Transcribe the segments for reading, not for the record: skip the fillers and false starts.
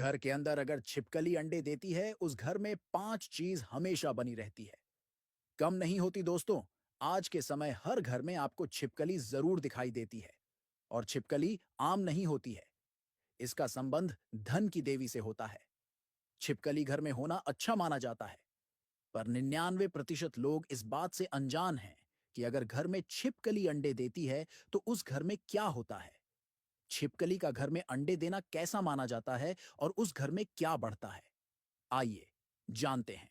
घर के अंदर अगर छिपकली अंडे देती है, उस घर में 5 चीज हमेशा बनी रहती है। कम नहीं होती दोस्तों। आज के समय हर घर में आपको छिपकली जरूर दिखाई देती है। और छिपकली आम नहीं होती है। इसका संबंध धन की देवी से होता है। छिपकली घर में होना अच्छा माना जाता है। पर 99% लोग इस बात से अनजान हैं कि अगर घर में छिपकली अंडे देती है तो उस घर में क्या होता है। छिपकली का घर में अंडे देना कैसा माना जाता है और उस घर में क्या बढ़ता है, आइए जानते हैं।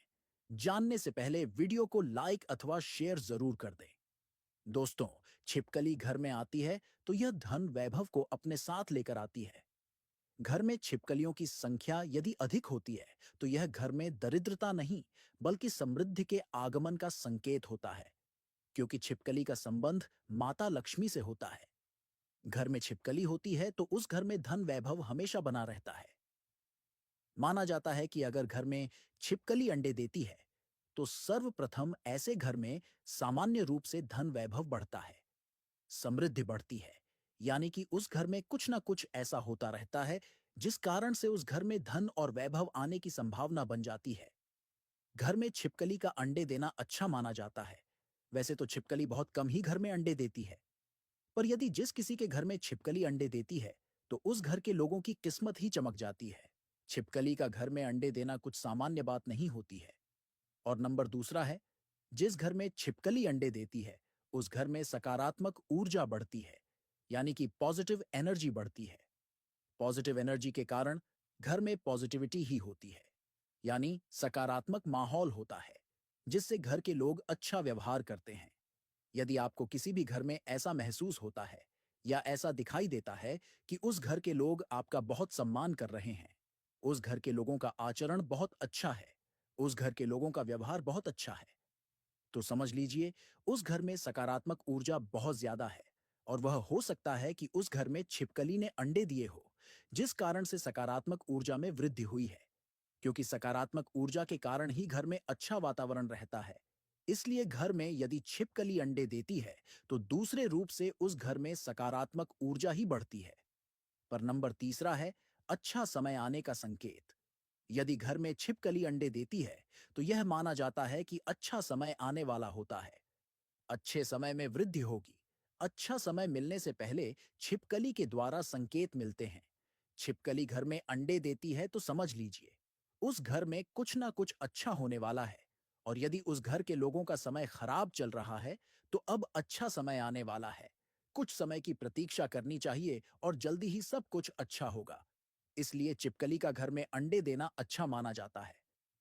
जानने से पहले वीडियो को लाइक अथवा शेयर जरूर कर दें। दोस्तों, छिपकली घर में आती है तो यह धन वैभव को अपने साथ लेकर आती है। घर में छिपकलियों की संख्या यदि अधिक होती है तो यह घर में दरिद्रता नहीं बल्कि समृद्धि के आगमन का संकेत होता है, क्योंकि छिपकली का संबंध माता लक्ष्मी से होता है। घर में छिपकली होती है तो उस घर में धन वैभव हमेशा बना रहता है। माना जाता है कि अगर घर में छिपकली अंडे देती है तो सर्वप्रथम ऐसे घर में सामान्य रूप से धन वैभव बढ़ता है, समृद्धि बढ़ती है। यानी कि उस घर में कुछ ना कुछ ऐसा होता रहता है जिस कारण से उस घर में धन और वैभव आने की संभावना बन जाती है। घर में छिपकली का अंडे देना अच्छा माना जाता है। वैसे तो छिपकली बहुत कम ही घर में अंडे देती है, पर यदि जिस किसी के घर में छिपकली अंडे देती है तो उस घर के लोगों की किस्मत ही चमक जाती है। छिपकली का घर में अंडे देना कुछ सामान्य बात नहीं होती है। और नंबर दूसरा है, जिस घर में छिपकली अंडे देती है उस घर में सकारात्मक ऊर्जा बढ़ती है, यानी कि पॉजिटिव एनर्जी बढ़ती है। पॉजिटिव एनर्जी के कारण घर में पॉजिटिविटी ही होती है, यानी सकारात्मक माहौल होता है, जिससे घर के लोग अच्छा व्यवहार करते हैं। यदि आपको किसी भी घर में ऐसा महसूस होता है या ऐसा दिखाई देता है कि उस घर के लोग आपका बहुत सम्मान कर रहे हैं, उस घर के लोगों का आचरण बहुत अच्छा है, उस घर के लोगों का व्यवहार बहुत अच्छा है, तो समझ लीजिए उस घर में सकारात्मक ऊर्जा बहुत ज्यादा है। और वह हो सकता है कि उस घर में छिपकली ने अंडे दिए हो, जिस कारण से सकारात्मक ऊर्जा में वृद्धि हुई है। क्योंकि सकारात्मक ऊर्जा के कारण ही घर में अच्छा वातावरण रहता है। इसलिए घर में यदि छिपकली अंडे देती है तो दूसरे रूप से उस घर में सकारात्मक ऊर्जा ही बढ़ती है। पर नंबर तीसरा है, अच्छा समय आने का संकेत। यदि घर में छिपकली अंडे देती है तो यह माना जाता है कि अच्छा समय आने वाला होता है। अच्छे समय में वृद्धि होगी। अच्छा समय मिलने से पहले छिपकली के द्वारा संकेत मिलते हैं। छिपकली घर में अंडे देती है तो समझ लीजिए उस घर में कुछ ना कुछ अच्छा होने वाला है। और यदि उस घर के लोगों का समय खराब चल रहा है तो अब अच्छा समय आने वाला है। कुछ समय की प्रतीक्षा करनी चाहिए और जल्दी ही सब कुछ अच्छा होगा। इसलिए चिपकली का घर में अंडे देना अच्छा माना जाता है।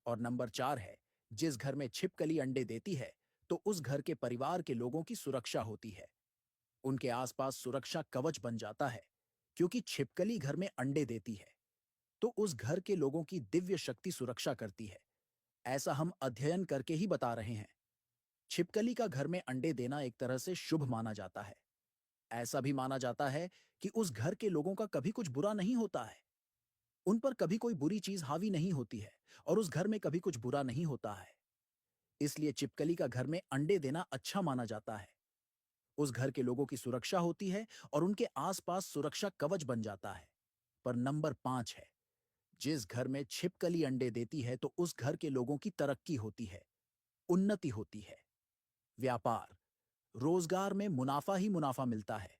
और नंबर 4 है, जिस घर में छिपकली अंडे देती है तो उस घर के परिवार के लोगों की सुरक्षा होती है। उनके आसपास सुरक्षा कवच बन जाता है। क्योंकि छिपकली घर में अंडे देती है तो उस घर के लोगों की दिव्य शक्ति सुरक्षा करती है। ऐसा हम अध्ययन करके ही बता रहे हैं। छिपकली का घर में अंडे देना एक तरह से शुभ माना जाता है। ऐसा भी माना जाता है कि उस घर के लोगों का कभी कुछ बुरा नहीं होता है। उन पर कभी कोई बुरी चीज हावी नहीं होती है और उस घर में कभी कुछ बुरा नहीं होता है। इसलिए छिपकली का घर में अंडे देना अच्छा माना जाता है। उस घर के लोगों की सुरक्षा होती है और उनके आसपास सुरक्षा कवच बन जाता है। पर नंबर 5 है, जिस घर में छिपकली अंडे देती है तो उस घर के लोगों की तरक्की होती है, उन्नति होती है। व्यापार, रोजगार में मुनाफा ही मुनाफा मिलता है।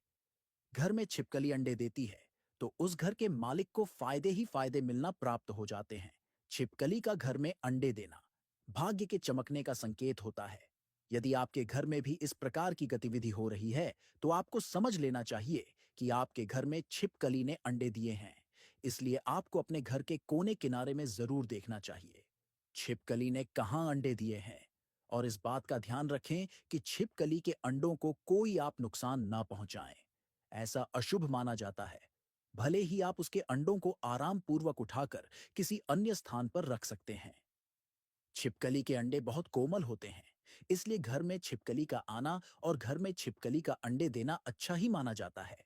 घर में छिपकली अंडे देती है तो उस घर के मालिक को फायदे ही फायदे मिलना प्राप्त हो जाते हैं। छिपकली का घर में अंडे देना भाग्य के चमकने का संकेत होता है। यदि आपके घर में भी इस प्रकार की गतिविधि हो रही है तो आपको समझ लेना चाहिए कि आपके घर में छिपकली ने अंडे दिए हैं। इसलिए आपको अपने घर के कोने किनारे में जरूर देखना चाहिए छिपकली ने कहां अंडे दिए हैं। और इस बात का ध्यान रखें कि छिपकली के अंडों को कोई आप नुकसान ना पहुंचाएं। ऐसा अशुभ माना जाता है। भले ही आप उसके अंडों को आराम पूर्वक उठाकर किसी अन्य स्थान पर रख सकते हैं। छिपकली के अंडे बहुत कोमल होते हैं। इसलिए घर में छिपकली का आना और घर में छिपकली का अंडे देना अच्छा ही माना जाता है।